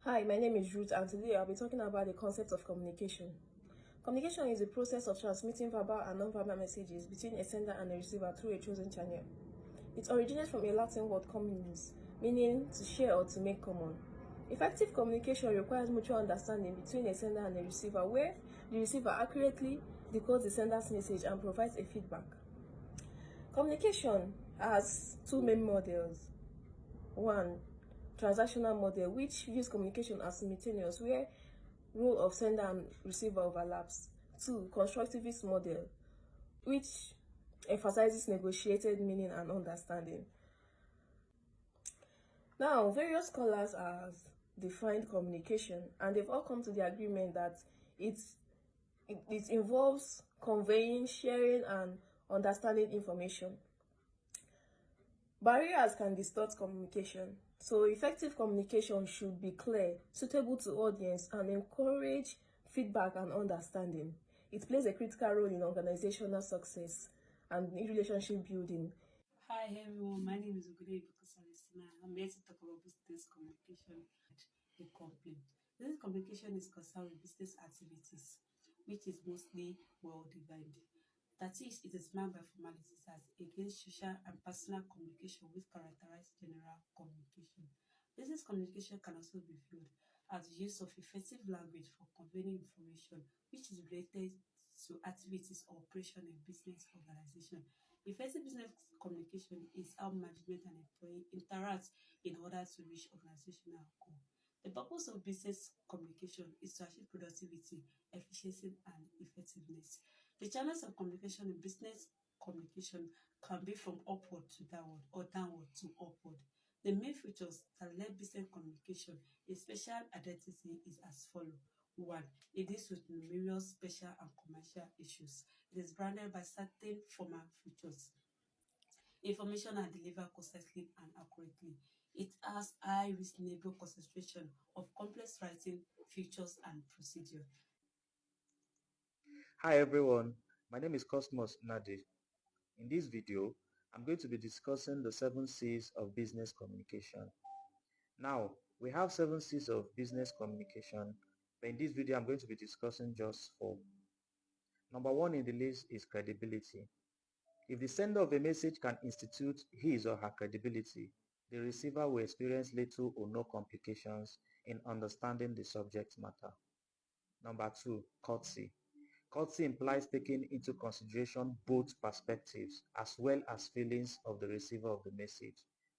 Hi, my name is Ruth, and today I'll be talking about the concept of communication. Communication is the process of transmitting verbal and non-verbal messages between a sender and a receiver through a chosen channel. It originates from a Latin word communis, meaning to share or to make common. Effective communication requires mutual understanding between a sender and a receiver, where the receiver accurately decodes the sender's message and provides a feedback. Communication has two main models. One, transactional model, which views communication as simultaneous, where role of sender and receiver overlaps. Two, constructivist model, which emphasizes negotiated meaning and understanding. Now, various scholars have defined communication, and they've all come to the agreement that it involves conveying, sharing, and understanding information. Barriers can distort communication, so effective communication should be clear, suitable to audience, and encourage feedback and understanding. It plays a critical role in organizational success and in relationship building. Hi everyone, my name is Ogude Celestina. I'm here to talk about business communication and a complaint. Business communication is concerned with business activities, which is mostly well divided. That is, it is marked by formalities as against social and personal communication, which characterize general communication. Business communication can also be viewed as the use of effective language for conveying information, which is related to activities or operation in business organization. Effective business communication is how management and employee interact in order to reach organizational goal. The purpose of business communication is to achieve productivity, efficiency, and effectiveness. The channels of communication in business communication can be from upward to downward or downward to upward. The main features that led business communication a special identity is as follows. One, it deals with numerous special and commercial issues. It is branded by certain formal features. Information are delivered concisely and accurately. It has high reasonable concentration of complex writing, features, and procedure. Hi everyone, my name is Cosmos Nadi. In this video, I'm going to be discussing the 7 C's of business communication. Now, we have 7 C's of business communication, but in this video I'm going to be discussing just 4. Number 1 in the list is credibility. If the sender of a message can institute his or her credibility, the receiver will experience little or no complications in understanding the subject matter. Number 2, courtesy. Courtesy implies taking into consideration both perspectives as well as feelings of the receiver of the message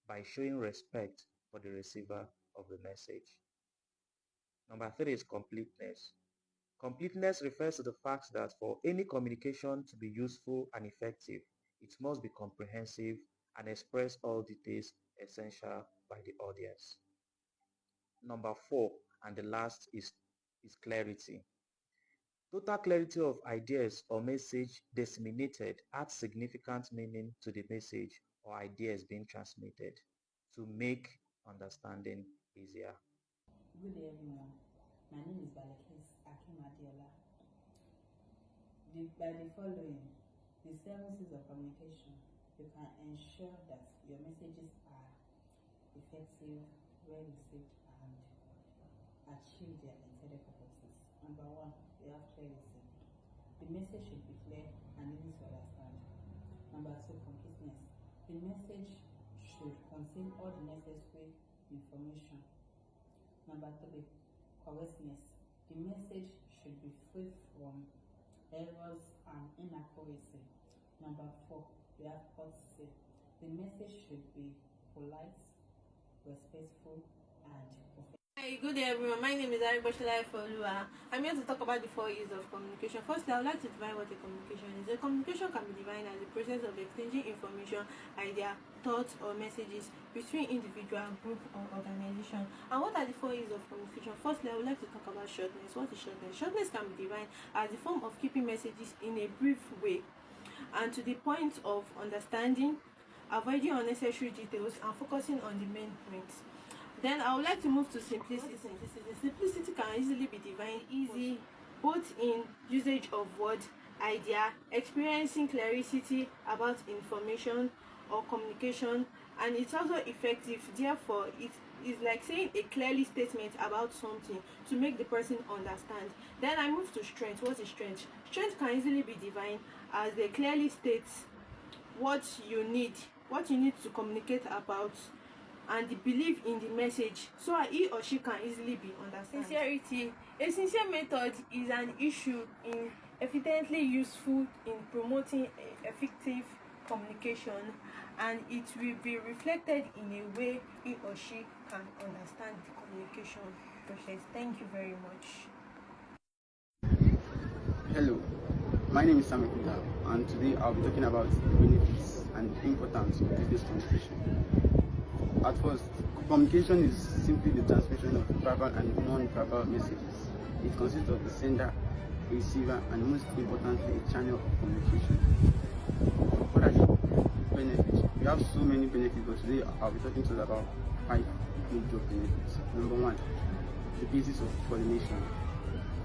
by showing respect for the receiver of the message. Number 3 is completeness. Completeness refers to the fact that for any communication to be useful and effective, it must be comprehensive and express all details essential by the audience. Number 4, and the last, is clarity. Total clarity of ideas or message disseminated adds significant meaning to the message or ideas being transmitted to make understanding easier. Good day, everyone. My name is Balakis Akim Adiola. By the following, the 7 C's of communication, you can ensure that your messages are effective, well received, and achieve their intended purposes. Number 1, you have clarity. The message should be clear and easy to understand. Number 2, completeness. The message should contain all the necessary information. Number 3, correctness. The message should be free from errors and inaccuracy. Number 4, we have courtesy. The message should be polite, respectful, and professional. Hi, good day everyone. My name is Ariboshala Folua. I'm here to talk about the 4 E's of communication. Firstly, I would like to define what a communication is. A communication can be defined as the process of exchanging information, idea, thoughts, or messages between individual, group, or organization. And what are the 4 E's of communication? Firstly, I would like to talk about shortness. What is shortness? Shortness can be defined as the form of keeping messages in a brief way and to the point of understanding, avoiding unnecessary details, and focusing on the main points. Then I would like to move to simplicity. Simplicity can easily be defined easy both in usage of word, idea, experiencing clarity about information or communication, and it's also effective. Therefore, is like saying a clearly statement about something to make the person understand. Then I move to strength. What is strength? Strength can easily be defined as they clearly states what you need to communicate about, and the belief in the message, so he or she can easily be understood. Sincerity. A sincere method is an issue in evidently useful in promoting effective communication, and it will be reflected in a way he or she can understand the communication process. Thank you very much. Hello, my name is Samuel Kuta, and today I'll be talking about the benefits and importance of business communication. At first, communication is simply the transmission of verbal and non-verbal messages. It consists of the sender, receiver, and most importantly, a channel of communication. What are the benefits? We have so many benefits, but today I'll be talking to you about 5 major benefits. Number 1, the basis of coordination.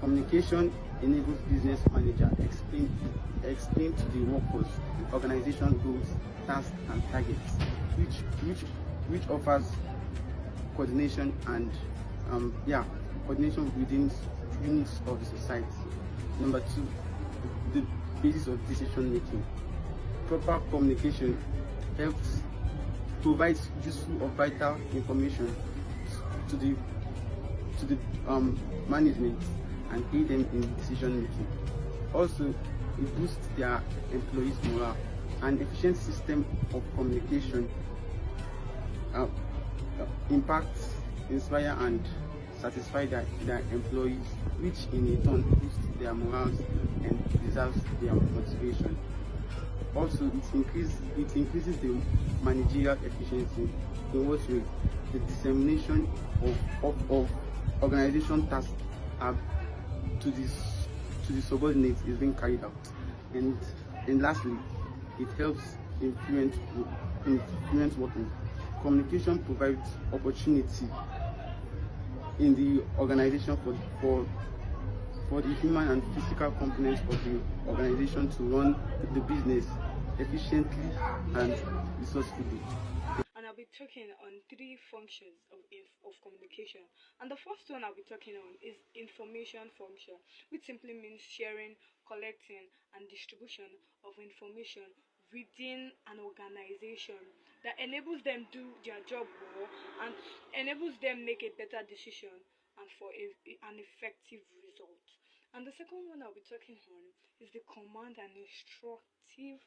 Communication enables business manager explain to the workforce the organization goals, tasks, and targets, which offers coordination and coordination within units of the society. Number 2, the basis of decision making. Proper communication provides useful or vital information to the management and aid them in decision making. Also, it boosts their employees' morale. An efficient system of communication impacts, inspire, and satisfy their employees, which in turn boosts their morals and preserves their motivation. Also, it increases the managerial efficiency. In what way? The dissemination of organization tasks to the subordinates is being carried out. And lastly, it helps influence working. Communication provides opportunity in the organization for the human and physical components of the organization to run the business efficiently and resourcefully. And I'll be talking on 3 functions of communication. And the first one I'll be talking on is information function, which simply means sharing, collecting, and distribution of information within an organization that enables them do their job well and enables them make a better decision and for an effective result. And the second one I'll be talking on is the command and instructive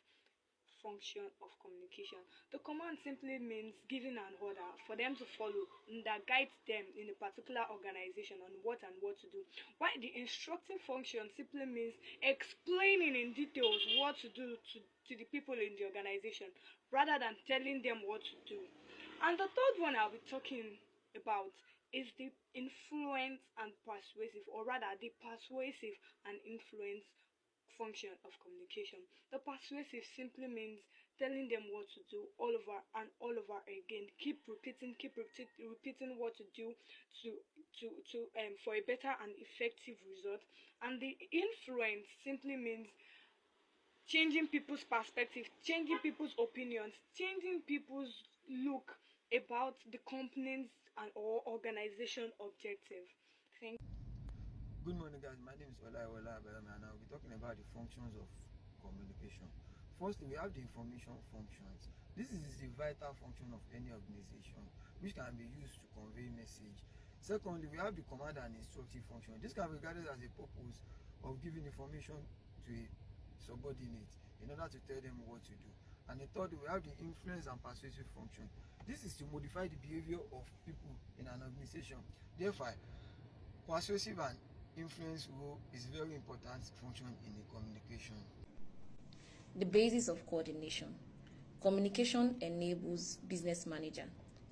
function of communication. The command simply means giving an order for them to follow that guides them in a particular organization on what to do. While the instructive function simply means explaining in details what to do to the people in the organization rather than telling them what to do. And the third one I'll be talking about is the influence and persuasive, or rather the persuasive and influence function of communication. The persuasive simply means telling them what to do all over and all over again. Keep repeating what to do to for a better and effective result. And the influence simply means changing people's perspective, changing people's opinions, changing people's look about the company's and or organization objective. Thank you. Good morning, guys. My name is Olaiwola Abelame, and I'll be talking about the functions of communication. Firstly, we have the information functions. This is the vital function of any organization, which can be used to convey message. Secondly, we have the command and instructive function. This can be regarded as a purpose of giving information to a subordinate in order to tell them what to do. And the third, we have the influence and persuasive function. This is to modify the behavior of people in an organization. Therefore, persuasive and influence role is very important function in a communication. The basis of coordination. Communication enables business manager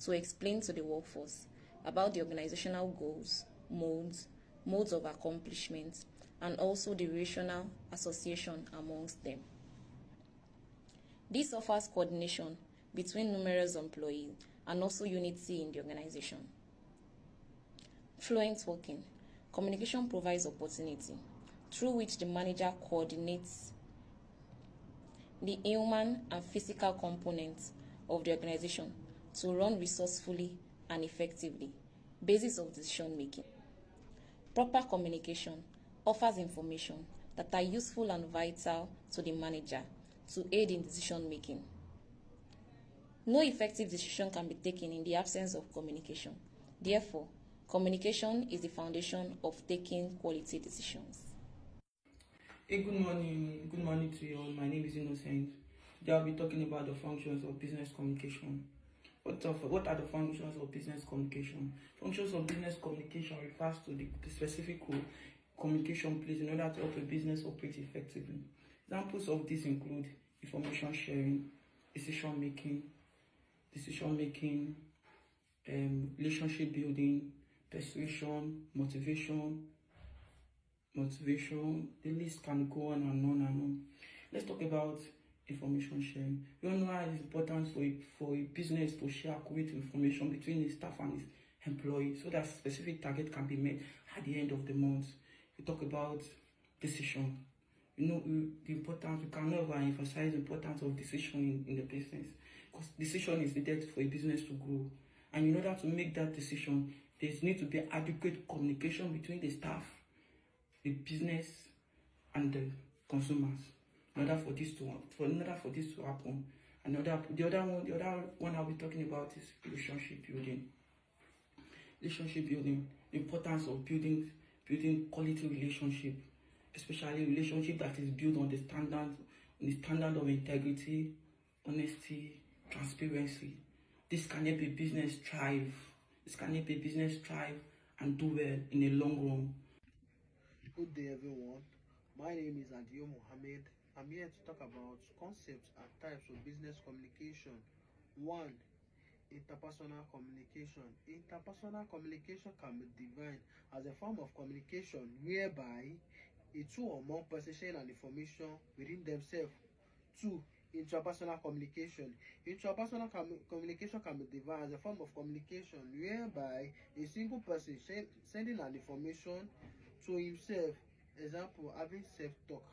to explain to the workforce about the organizational goals, modes of accomplishment, and also the rational association amongst them. This offers coordination between numerous employees and also unity in the organization. Fluent working. Communication provides opportunity through which the manager coordinates the human and physical components of the organization to run resourcefully and effectively. Basis of decision making. Proper communication offers information that are useful and vital to the manager to aid in decision making. No effective decision can be taken in the absence of communication. Therefore, communication is the foundation of taking quality decisions. Hey, good morning. Good morning to you all. My name is Innocent. Today I'll be talking about the functions of business communication. What are the functions of business communication? Functions of business communication refers to the specific role communication plays in order to help a business operate effectively. Examples of this include information sharing, decision making, relationship building, persuasion, motivation. The list can go on and on and on. Let's talk about information sharing. We all know how it is important for a business to share accurate information between the staff and its employees so that specific target can be met at the end of the month. We talk about decision. The importance, we cannot overemphasize the importance of decision in the business, because decision is needed for a business to grow. And in order to make that decision, there needs to be adequate communication between the staff, the business, and the consumers. In order for this to happen, the other one I'll be talking about is relationship building. The importance of building quality relationship, especially relationship that is built on the standard of integrity, honesty, transparency. This can help a business thrive. And do well in the long run. Good day, everyone. My name is Adio Mohammed. I'm here to talk about concepts and types of business communication. 1. Interpersonal communication. Interpersonal communication can be defined as a form of communication whereby a two or more persons share an information within themselves. 2. Intrapersonal communication. Intrapersonal communication can be defined as a form of communication whereby a single person sending an information to himself, example, having self-talk.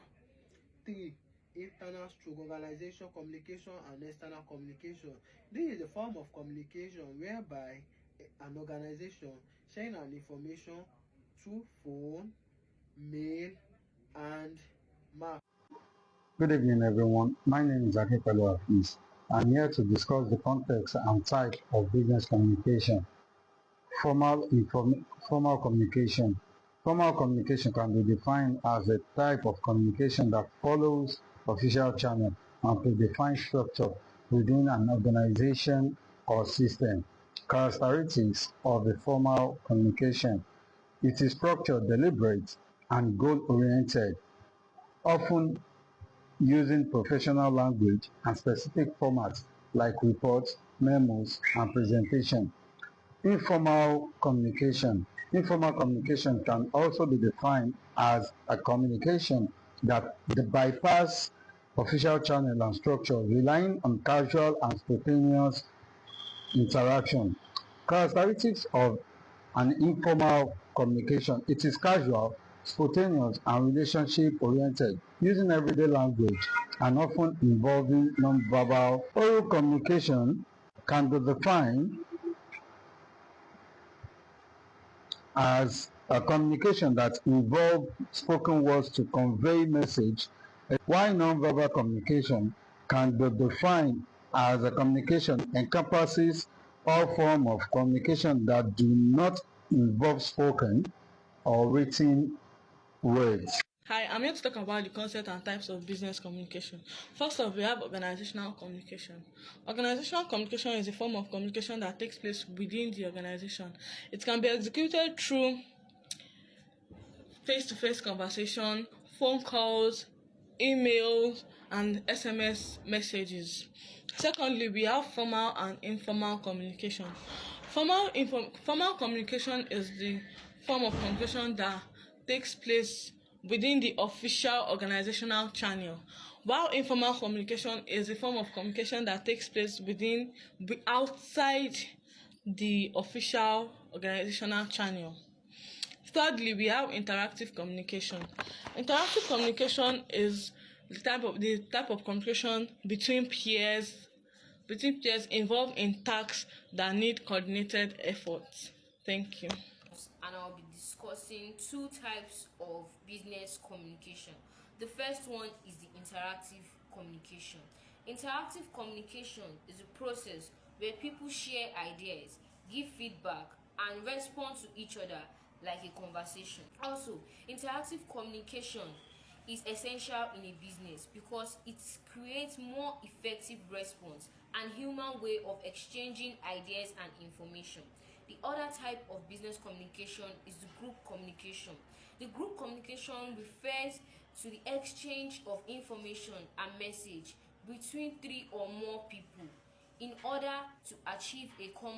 3. Internal stroke organization communication and external communication. This is a form of communication whereby an organization sharing an information through phone, mail, and map. Good evening, everyone. My name is Akepelo Afis. I'm here to discuss the context and type of business communication. Formal communication. Formal communication can be defined as a type of communication that follows official channel and predefined structure within an organization or system. Characteristics of the formal communication. It is structured, deliberate, and goal-oriented, often using professional language and specific formats like reports, memos, and presentation. Informal communication. Informal communication can also be defined as a communication that bypass official channel and structure, relying on casual and spontaneous interaction. Characteristics of an informal communication. It is casual, spontaneous, and relationship-oriented, using everyday language and often involving non-verbal. Oral communication can be defined as a communication that involves spoken words to convey message, while non-verbal communication can be defined as a communication encompasses all forms of communication that do not involve spoken or written words. Hi, I'm here to talk about the concept and types of business communication. First off, we have organizational communication. Organizational communication is a form of communication that takes place within the organization. It can be executed through face-to-face conversation, phone calls, emails, and SMS messages. Secondly, we have formal and informal communication. Formal communication is the form of communication that takes place within the official organizational channel, while informal communication is a form of communication that takes place outside the official organizational channel. Thirdly, we have interactive communication. Interactive communication is the type of communication between peers, between peers involved in tasks that need coordinated efforts. Thank you. And I'll be discussing two types of business communication. The first one is the interactive communication. Interactive communication is a process where people share ideas, give feedback, and respond to each other like a conversation. Also, interactive communication is essential in a business because it creates more effective response and human way of exchanging ideas and information. The other type of business communication is the group communication. The group communication refers to the exchange of information and message between three or more people in order to achieve a common